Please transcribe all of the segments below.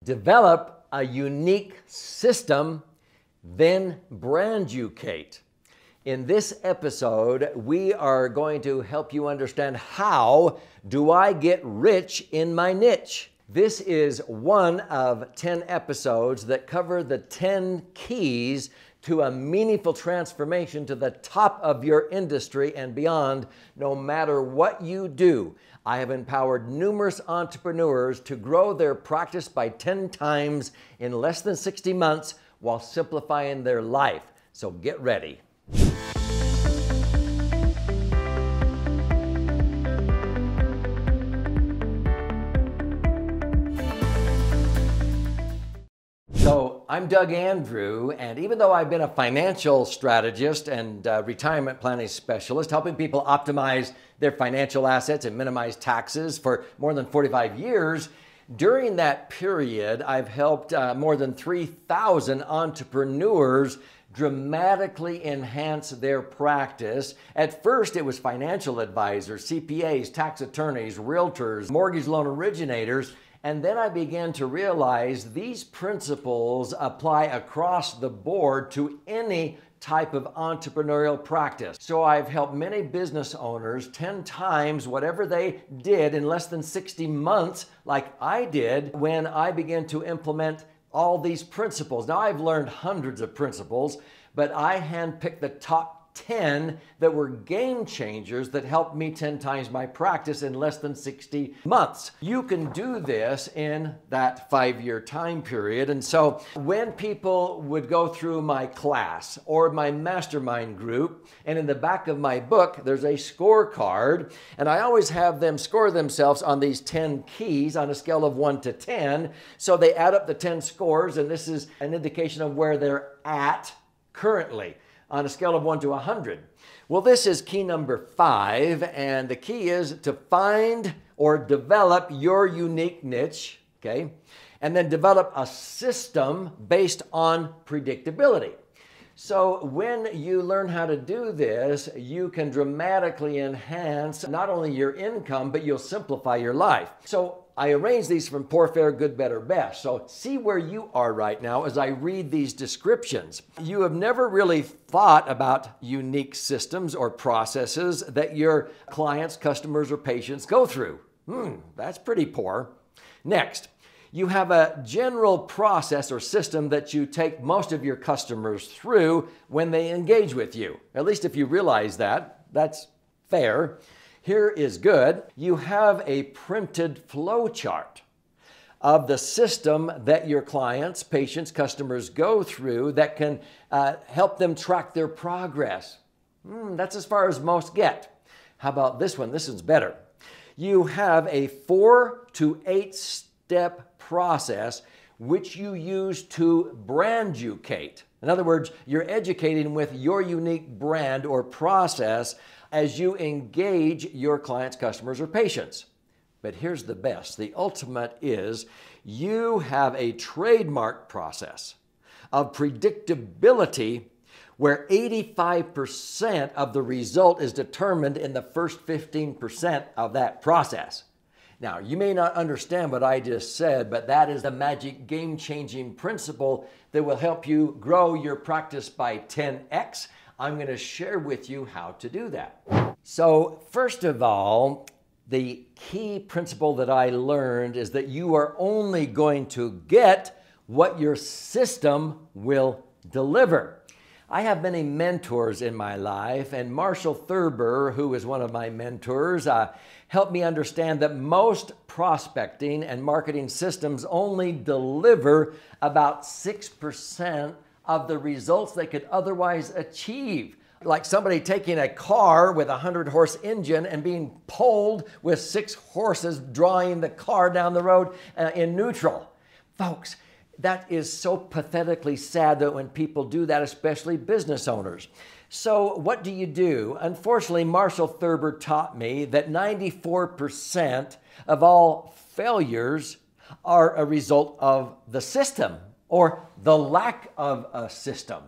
Develop a unique system, then branducate. In this episode, we are going to help you understand how do I get rich in my niche. This is one of 10 episodes that cover the 10 keys to a meaningful transformation to the top of your industry and beyond, no matter what you do. I have empowered numerous entrepreneurs to grow their practice by 10 times in less than 60 months while simplifying their life. So get ready. So I'm Doug Andrew, and even though I've been a financial strategist and retirement planning specialist, helping people optimize their financial assets and minimize taxes for more than 45 years, during that period, I've helped more than 3,000 entrepreneurs dramatically enhance their practice. At first, it was financial advisors, CPAs, tax attorneys, realtors, mortgage loan originators. And then I began to realize these principles apply across the board to any type of entrepreneurial practice. So I've helped many business owners 10 times whatever they did in less than 60 months, like I did when I began to implement all these principles. Now I've learned hundreds of principles, but I handpicked the top 10 that were game changers that helped me 10 times my practice in less than 60 months. You can do this in that 5-year time period. And so when people would go through my class or my mastermind group, and in the back of my book, there's a scorecard, and I always have them score themselves on these 10 keys on a scale of 1 to 10. So they add up the 10 scores, and this is an indication of where they're at currently on a scale of 1 to 100. Well, this is key number 5, and the key is to find or develop your unique niche, okay? And then develop a system based on predictability. So when you learn how to do this, you can dramatically enhance not only your income, but you'll simplify your life. So I arranged these from poor, fair, good, better, best. So see where you are right now as I read these descriptions. You have never really thought about unique systems or processes that your clients, customers, or patients go through. That's pretty poor. Next, you have a general process or system that you take most of your customers through when they engage with you. At least if you realize that, that's fair. Here is good. You have a printed flow chart of the system that your clients, patients, customers go through that can help them track their progress. That's as far as most get. How about this one? This one's better. You have a 4 to 8 step process which you use to branducate. In other words, you're educating with your unique brand or process as you engage your clients, customers, or patients. But here's the best. The ultimate is you have a trademark process of predictability where 85% of the result is determined in the first 15% of that process. Now, you may not understand what I just said, but that is the magic game-changing principle that will help you grow your practice by 10x. I'm going to share with you how to do that. So first of all, the key principle that I learned is that you are only going to get what your system will deliver. I have many mentors in my life, and Marshall Thurber, who is one of my mentors, helped me understand that most prospecting and marketing systems only deliver about 6% of the results they could otherwise achieve. Like somebody taking a car with a 100-horse engine and being pulled with 6 horses drawing the car down the road in neutral. Folks, that is so pathetically sad that when people do that, especially business owners. So what do you do? Unfortunately, Marshall Thurber taught me that 94% of all failures are a result of the system or the lack of a system.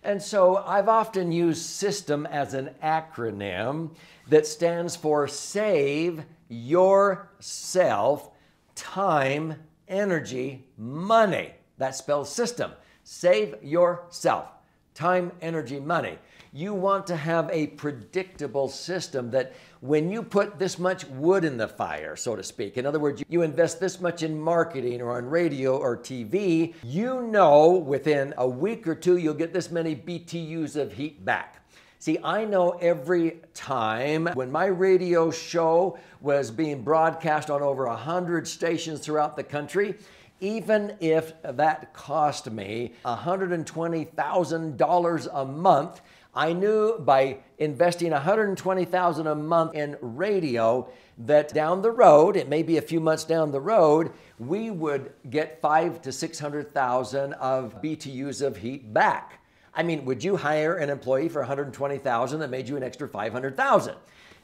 And so I've often used SYSTEM as an acronym that stands for Save Yourself Time energy, money. That spells system. Save yourself. Time, energy, money. You want to have a predictable system that when you put this much wood in the fire, so to speak, in other words, you invest this much in marketing or on radio or TV, you know within a week or two you'll get this many BTUs of heat back. See, I know every time when my radio show was being broadcast on over 100 stations throughout the country, even if that cost me $120,000 a month, I knew by investing $120,000 a month in radio that down the road, it may be a few months down the road, we would get 500,000 to 600,000 of BTUs of heat back. I mean, would you hire an employee for $120,000 that made you an extra $500,000?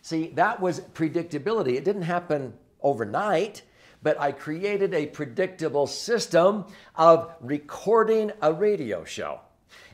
See, that was predictability. It didn't happen overnight, but I created a predictable system of recording a radio show.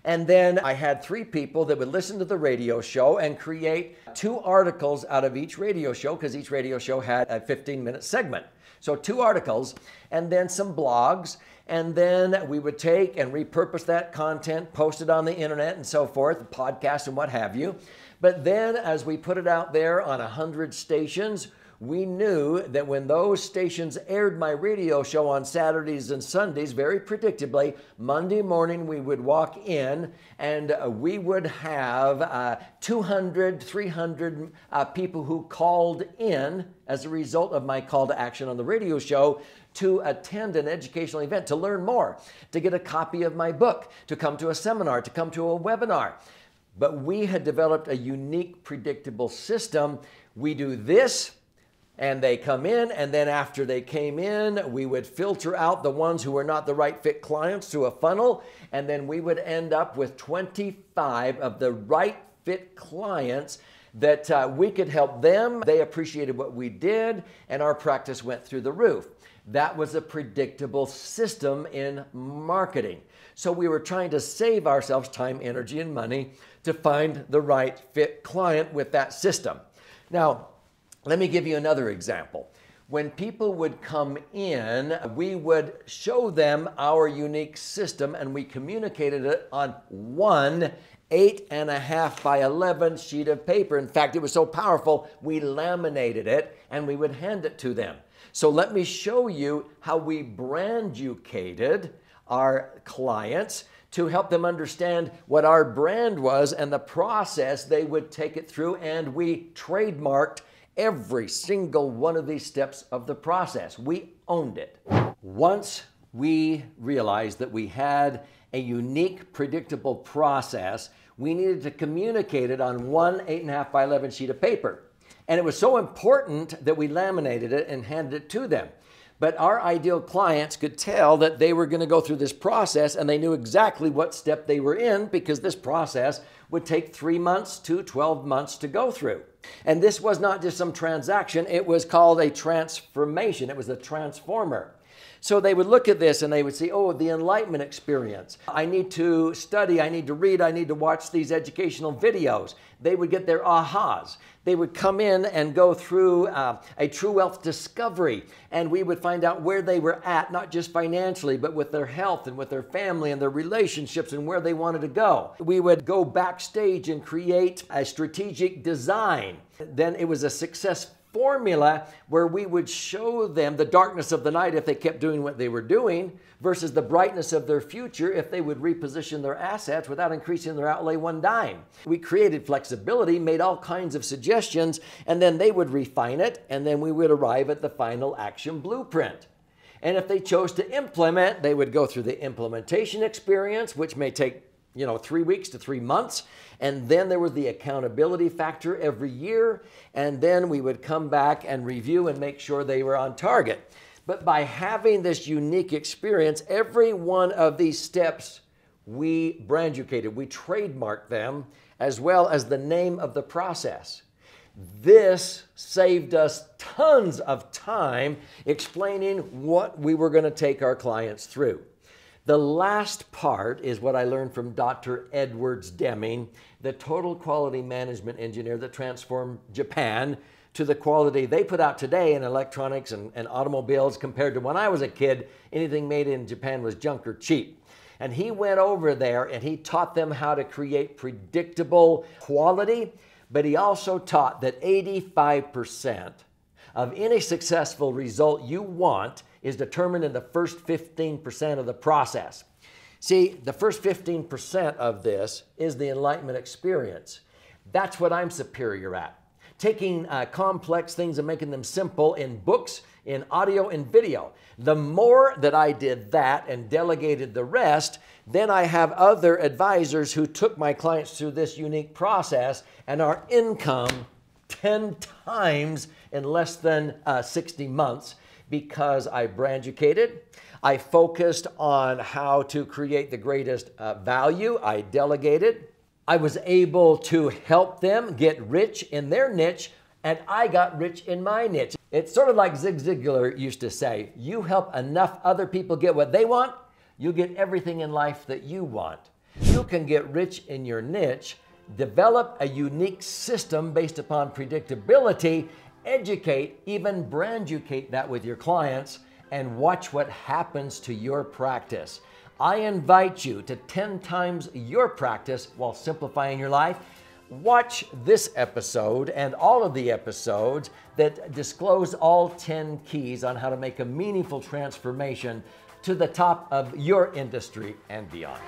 And then I had 3 people that would listen to the radio show and create 2 articles out of each radio show, because each radio show had a 15-minute segment. So 2 articles, and then some blogs, and then we would take and repurpose that content, post it on the internet and so forth, podcasts and what have you. But then as we put it out there on 100 stations, we knew that when those stations aired my radio show on Saturdays and Sundays, very predictably, Monday morning we would walk in and we would have 200, 300 people who called in as a result of my call to action on the radio show to attend an educational event, to learn more, to get a copy of my book, to come to a seminar, to come to a webinar. But we had developed a unique, predictable system. We do this, and they come in, and then after they came in, we would filter out the ones who were not the right fit clients through a funnel, and then we would end up with 25 of the right fit clients that we could help them. They appreciated what we did, and our practice went through the roof. That was a predictable system in marketing. So we were trying to save ourselves time, energy, and money to find the right fit client with that system. Now, let me give you another example. When people would come in, we would show them our unique system, and we communicated it on one 8.5 by 11 sheet of paper. In fact, it was so powerful, we laminated it and we would hand it to them. So let me show you how we brand-educated our clients to help them understand what our brand was and the process they would take it through, and we trademarked every single one of these steps of the process. We owned it. Once we realized that we had a unique, predictable process, we needed to communicate it on one 8.5 by 11 sheet of paper. And it was so important that we laminated it and handed it to them. But our ideal clients could tell that they were going to go through this process, and they knew exactly what step they were in, because this process would take 3 months to 12 months to go through. And this was not just some transaction, it was called a transformation. It was a transformer. So they would look at this and they would see, oh, the enlightenment experience. I need to study, I need to read, I need to watch these educational videos. They would get their ahas. They would come in and go through a true wealth discovery, and we would find out where they were at, not just financially, but with their health and with their family and their relationships and where they wanted to go. We would go backstage and create a strategic design. Then it was a success formula where we would show them the darkness of the night if they kept doing what they were doing versus the brightness of their future if they would reposition their assets without increasing their outlay one dime. We created flexibility, made all kinds of suggestions, and then they would refine it, and then we would arrive at the final action blueprint. And if they chose to implement, they would go through the implementation experience, which may take 3 weeks to 3 months. And then there was the accountability factor every year. And then we would come back and review and make sure they were on target. But by having this unique experience, every one of these steps we brand-educated, we trademarked them, as well as the name of the process. This saved us tons of time explaining what we were going to take our clients through. The last part is what I learned from Dr. Edwards Deming, the total quality management engineer that transformed Japan to the quality they put out today in electronics and automobiles compared to when I was a kid. Anything made in Japan was junk or cheap. And he went over there and he taught them how to create predictable quality, but he also taught that 85% of any successful result you want is determined in the first 15% of the process. See, the first 15% of this is the enlightenment experience. That's what I'm superior at. Taking complex things and making them simple in books, in audio, and video. The more that I did that and delegated the rest, then I have other advisors who took my clients through this unique process, and our income 10 times in less than 60 months because I brand educated. I focused on how to create the greatest value. I delegated. I was able to help them get rich in their niche, and I got rich in my niche. It's sort of like Zig Ziglar used to say, you help enough other people get what they want, you'll get everything in life that you want. You can get rich in your niche, develop a unique system based upon predictability, educate, even brand-educate that with your clients, and watch what happens to your practice. I invite you to 10 times your practice while simplifying your life. Watch this episode and all of the episodes that disclose all 10 keys on how to make a meaningful transformation to the top of your industry and beyond.